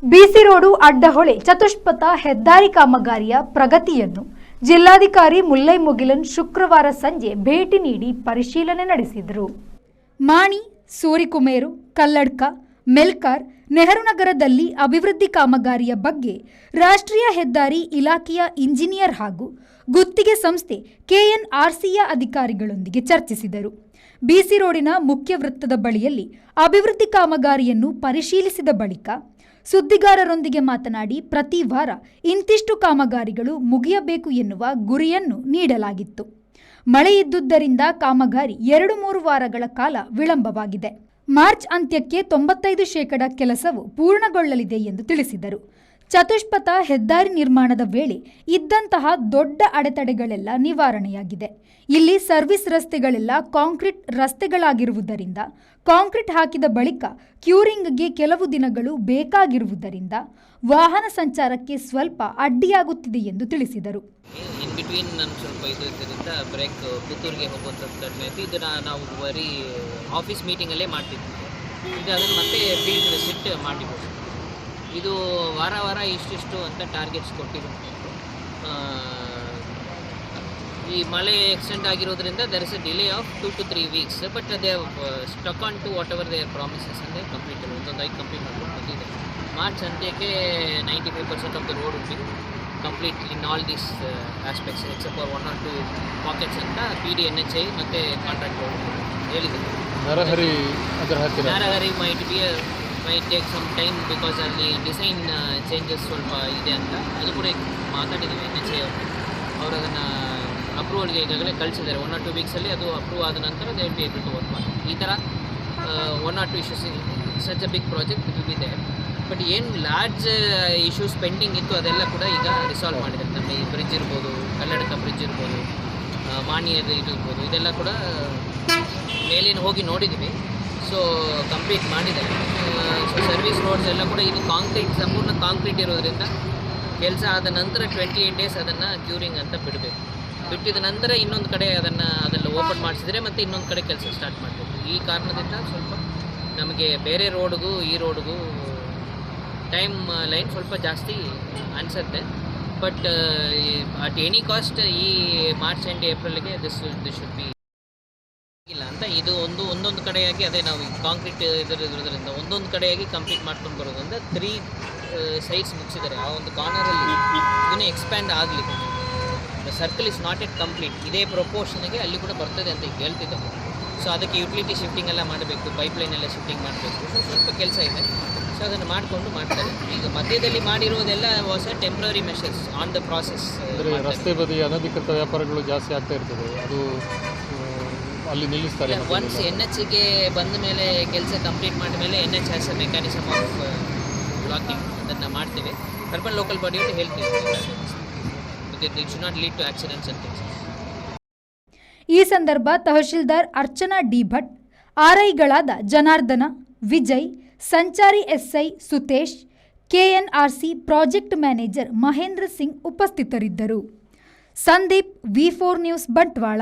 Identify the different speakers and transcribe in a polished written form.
Speaker 1: ಬಿಸಿ road Addahole ಚತುಷ್ಪಥ ಹೆದ್ದಾರಿ ಕಾಮಗಾರಿಯ ಪ್ರಗತಿಯನ್ನು ಜಿಲ್ಲಾಧಿಕಾರಿ ಮುಲ್ಲೈ ಮುಗಿಲನ್ ಶುಕ್ರವಾರ ಸಂಜೆ ಭೇಟಿ ನೀಡಿ ಪರಿಶೀಲನೆ ನಡೆಸಿದರು. ಮಾಣಿ, ಸೂರಿಕುಮೇರು, ಕಲ್ಲಡ್ಕ, ಮೆಲ್ಕಾರ್, ನೆಹರು ನಗರದಲ್ಲಿ ಅಭಿವೃದ್ಧಿ ಕಾಮಗಾರಿಯ ಬಗ್ಗೆ ರಾಷ್ಟ್ರೀಯ ಹೆದ್ದಾರಿ ಇಲಾಖೆಯ ಇಂಜಿನಿಯರ್ ಹಾಗೂ ಗುತ್ತಿಗೆ ಸಂಸ್ಥೆ ಕೆಎನ್ಆರ್ಸಿಯ ಅಧಿಕಾರಿಗಳೊಂದಿಗೆ ಚರ್ಚಿಸಿದರು. ಬಿಸಿ ರೋಡಿನ ಮುಖ್ಯ ವೃತ್ತದ ಬಳಿಯಲ್ಲಿ ಅಭಿವೃದ್ಧಿ ಕಾಮಗಾರಿಯನ್ನು ಪರಿಶೀಲಿಸಿದ ಬಳಿಕ ಸುದ್ದಿಗಾರರೊಂದಿಗೆ ಮಾತನಾಡಿ, ಪ್ರತಿ ವಾರ ಇಂತಿಷ್ಟು ಕಾಮಗಾರಿಗಳು ಮುಗಿಯಬೇಕು ಎನ್ನುವ ಗುರಿಯನ್ನು ನೀಡಲಾಗಿತ್ತು. ಮಳೆ ಇದ್ದುದರಿಂದ ಕಾಮಗಾರಿ 2-3 ವಾರಗಳ ಕಾಲ ವಿಳಂಬವಾಗಿದೆ. ಮಾರ್ಚ್ ಅಂತ್ಯಕ್ಕೆ 95% ಕೆಲಸವು ಪೂರ್ಣಗೊಳ್ಳಲಿದೆ ಎಂದು ತಿಳಿಸಿದರು. ಚತುಷ್ಪಥ ಹೆದ್ದಾರಿ ನಿರ್ಮಾಣದ ವೇಳೆ ಇದ್ದಂತಹ ದೊಡ್ಡ ಅಡೆತಡೆಗಳೆಲ್ಲ ನಿವಾರಣೆಯಾಗಿದೆ. ಇಲ್ಲಿ ಸರ್ವಿಸ್ ರಸ್ತೆಗಳೆಲ್ಲ ಕಾಂಕ್ರೀಟ್ ರಸ್ತೆಗಳಾಗಿರುವುದರಿಂದ ಕಾಂಕ್ರೀಟ್ ಹಾಕಿದ ಬಳಿಕ ಕ್ಯೂರಿಂಗ್ಗೆ ಕೆಲವು ದಿನಗಳು ಬೇಕಾಗಿರುವುದರಿಂದ ವಾಹನ ಸಂಚಾರಕ್ಕೆ ಸ್ವಲ್ಪ ಅಡ್ಡಿಯಾಗುತ್ತಿದೆ ಎಂದು ತಿಳಿಸಿದರು.
Speaker 2: ಇನ್ ಬಿಟ್ವೀನ್ ನಾನು ಸ್ವಲ್ಪ ಇದರಿಂದ ಬ್ರೇಕ್ ಪುತ್ತೂರಿಗೆ ಹೋಗುವಂಥದ್ದು ಕಡಿಮೆ ಆಯಿತು. ಇದನ್ನು ನಾವು ಬರೀ ಆಫೀಸ್ ಮೀಟಿಂಗಲ್ಲೇ ಮಾಡ್ತಿದ್ವಿ. ಈಗ ಅದನ್ನು ಮತ್ತೆ ಫೀಲ್ಡ್ ವಿಸಿಟ್ ಮಾಡಿಬೋದು. ಇದು ವಾರ ಇಷ್ಟಿಷ್ಟು ಅಂತ ಟಾರ್ಗೆಟ್ಸ್ ಕೊಟ್ಟಿದ್ರು. ಈ ಮಳೆ ಎಕ್ಸ್ಟೆಂಡ್ ಆಗಿರೋದ್ರಿಂದ there is a delay of 2 to 3 weeks, but they stuck on to whatever their promises ಅಂದರೆ ಕಂಪ್ಲೀಟ್ ಒಂದೊಂದು ಐದು ಕಂಪ್ಲೀಟ್ ಮಾಡ್ಕೊಂಡು ಬಂದಿದೆ. ಮಾರ್ಚ್ ಅಂತ್ಯಕ್ಕೆ 95% ಆಫ್ ದ ರೋಡ್ ಉಂಟು complete in all these aspects except for 1 or 2 pockets ಅಂತ PD NHI ಮತ್ತು contract road ಹೇಳಿದ್ದಾರೆ. Narahari might take some time because ಅಲ್ಲಿ ಡಿಸೈನ್ ಚೇಂಜಸ್ ಸ್ವಲ್ಪ ಇದೆ ಅಂತ ಅದು ಕೂಡ ಮಾತಾಡಿದ್ದೀವಿ. NHI ಅವರು ಅದನ್ನು ಅಪ್ರೂವಲ್ಗೆ ಈಗಾಗಲೇ ಕಳಿಸಿದ್ದಾರೆ. 1 or 2 weeksಲ್ಲಿ ಅದು ಅಪ್ರೂವ್ ಆದ ನಂತರ they will be able to work ಮಾಡಿ. ಈ ಥರ 1 or 2 issues such a big project it will be there. But ಏನು ಲಾರ್ಜ್ ಇಶ್ಯೂಸ್ ಪೆಂಡಿಂಗ್ ಇತ್ತು ಅದೆಲ್ಲ ಕೂಡ ಈಗ ರಿಸಾಲ್ವ್ ಮಾಡಿದ್ದಾರೆ. ನಮ್ಮ ಈ ಬ್ರಿಡ್ಜ್ ಇರ್ಬೋದು, ಕಲ್ಲಡ್ಕ ಬ್ರಿಡ್ಜ್ ಇರ್ಬೋದು, ಮಾಣಿಯದು ಇರ್ಬೋದು, ಇದೆಲ್ಲ ಕೂಡ ಮೇಲೇನು ಹೋಗಿ ನೋಡಿದ್ದೀವಿ. ಸೊ ಕಂಪ್ಲೀಟ್ ಮಾಡಿದ್ದಾರೆ. ಸೊ ಸರ್ವಿಸ್ ರೋಡ್ಸ್ ಎಲ್ಲ ಕೂಡ ಇದು ಕಾಂಕ್ರೀಟ್, ಸಂಪೂರ್ಣ ಕಾಂಕ್ರೀಟ್ ಇರೋದ್ರಿಂದ ಕೆಲಸ ಆದ ನಂತರ 28 days ಅದನ್ನು ಕ್ಯೂರಿಂಗ್ ಅಂತ ಬಿಡಬೇಕು. ಬಿಟ್ಟಿದ ನಂತರ ಇನ್ನೊಂದು ಕಡೆ ಅದೆಲ್ಲ ಓಪನ್ ಮಾಡಿಸಿದರೆ ಮತ್ತು ಇನ್ನೊಂದು ಕಡೆ ಕೆಲಸ ಸ್ಟಾರ್ಟ್ ಮಾಡಬೇಕು. ಈ ಕಾರಣದಿಂದ ಸ್ವಲ್ಪ ನಮಗೆ ಬೇರೆ ರೋಡ್ಗೂ ಈ ರೋಡ್ಗೂ ಟೈಮ್ ಲೈನ್ ಸ್ವಲ್ಪ ಜಾಸ್ತಿ ಅನಿಸುತ್ತೆ. ಬಟ್ ಅಟ್ ಎನಿ ಕಾಸ್ಟ್ ಈ ಮಾರ್ಚ್ ಆ್ಯಂಡ್ ಏಪ್ರಿಲ್ಗೆ ದಿಸ್ ಶುಡ್ ಬಿ ಇಲ್ಲ ಅಂತ ಇದು ಒಂದೊಂದು ಕಡೆಯಾಗಿ ಅದೇ ನಾವು ಕಾಂಕ್ರೀಟ್ ಇರೋದ್ರಿಂದ ಒಂದೊಂದು ಕಡೆಯಾಗಿ ಕಂಪ್ಲೀಟ್ ಮಾಡ್ಕೊಂಡು ಬರೋದ್ರಿಂದ 3 ಸೈಟ್ಸ್ ಮುಗಿಸಿದ್ದಾರೆ. ಆ ಒಂದು ಕಾರ್ನರಲ್ಲಿ ಇದನ್ನು ಎಕ್ಸ್ಪ್ಯಾಂಡ್ ಆಗಲಿದೆ. Circle is not at complete. ಇದೇ ಪ್ರೊಪೋರ್ಷನ್ಗೆ ಅಲ್ಲಿ ಕೂಡ ಬರ್ತದೆ ಅಂತ ಹೇಳ್ತಿದ್ದೆ. ಸೊ ಅದಕ್ಕೆ ಯುಟಿಲಿಟಿ ಶಿಫ್ಟಿಂಗ್ ಎಲ್ಲ ಮಾಡಬೇಕು, ಪೈಪ್ಲೈನ್ ಎಲ್ಲ ಶಿಫ್ಟಿಂಗ್ ಮಾಡಬೇಕು. ಸೊ ಸ್ವಲ್ಪ ಕೆಲಸ ಇದೆ. ಸೊ ಅದನ್ನು ಮಾಡಿಕೊಂಡು ಮಾಡ್ತಾರೆ. ಈಗ ಮಧ್ಯದಲ್ಲಿ ಮಾಡಿರೋದೆಲ್ಲ was temporary measures on the process.
Speaker 3: ರಸ್ತೆ ಬದಿ ಅನಧಿಕೃತ ವ್ಯಾಪಾರಗಳು ಜಾಸ್ತಿ ಆಗ್ತಾ ಇರ್ತದೆ, ಅದು ಅಲ್ಲಿ ನಿಲ್ಲಿಸ್ತಾರೆ.
Speaker 2: ಒನ್ಸ್ NHಗೆ ಬಂದ ಮೇಲೆ ಕೆಲಸ ಕಂಪ್ಲೀಟ್ ಮಾಡಿದ ಮೇಲೆ NH has a mechanism of blocking. ಅದನ್ನು ಮಾಡ್ತೀವಿ. ಅರ್ಬನ್ ಲೋಕಲ್ ಬಾಡಿಯಲ್ಲಿ ಹೇಳ್ತೀವಿ it should not lead to accidents and things.
Speaker 1: ಈ ಸಂದರ್ಭ ತಹಶೀಲ್ದಾರ್ ಅರ್ಚನಾ ಡಿ ಭಟ್, ಆರ್ಐಗಳಾದ ಜನಾರ್ದನ, ವಿಜಯ್, ಸಂಚಾರಿ SI Sutesh, KNRC project manager Mahendra Singh ಉಪಸ್ಥಿತರಿದ್ದರು. Sandeep, V4 news, Bantwal.